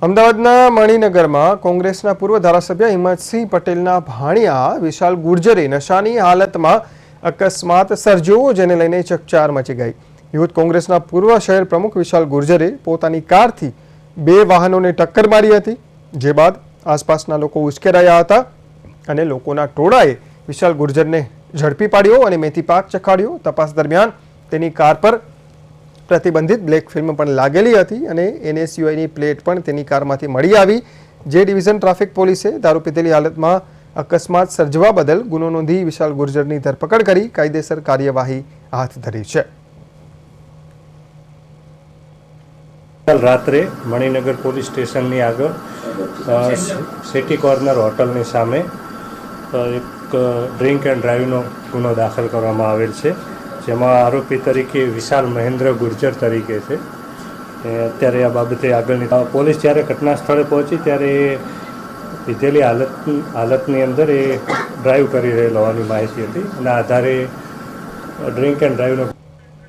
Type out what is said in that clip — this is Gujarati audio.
અમદાવાદના મણિનગરમાં કોંગ્રેસના પૂર્વ ધારાસભ્ય હિંમતસિંહ પટેલના ભાણિયા વિશાલ ગુર્જરે નશાની હાલતમાં અકસ્માત સર્જ્યો, જેને લઈને ચકચાર મચી ગઈ। યુથ કોંગ્રેસના પૂર્વ શહેર પ્રમુખ વિશાલ ગુર્જરે પોતાની કારથી બે વાહનોને ટક્કર મારી હતી, જે બાદ આસપાસના લોકો ઉશ્કેરાયા હતા અને લોકોના ટોળાએ વિશાલ ગુર્જરને ઝડપી પાડ્યો અને મેથી પાક ચખાડ્યો। તપાસ દરમિયાન તેની કાર પર પ્રતિબંધિત બ્લેક ફિલ્મ પણ લાગેલી હતી અને NSUIની પ્લેટ પણ તેની કારમાંથી મળી આવી। જે ડિવિઝન ટ્રાફિક પોલીસે દારૂ પીધેલી હાલતમાં અકસ્માત સર્જવા બદલ ગુનો નોંધી વિશાલ ગુર્જરની ધરપકડ કરી કાયદેસર કાર્યવાહી હાથ ધરી છે। રાત્રે મણિનગર પોલીસ સ્ટેશનની આગળ સિટી કોર્નર હોટલની સામે એક ડ્રિંક એન્ડ ડ્રાઈવનો ગુનો દાખલ કરવામાં આવેલ છે, જેમાં આરોપી તરીકે વિશાલ મહેન્દ્ર ગુર્જર તરીકે છે। અત્યારે આ બાબતે આગળની પોલીસ જ્યારે ઘટના સ્થળે પહોંચી ત્યારે પીધેલી હાલતની અંદર એ ડ્રાઈવ કરી રહેલો હોવાની માહિતી હતી અને આધારે ડ્રિંક એન્ડ ડ્રાઈવનો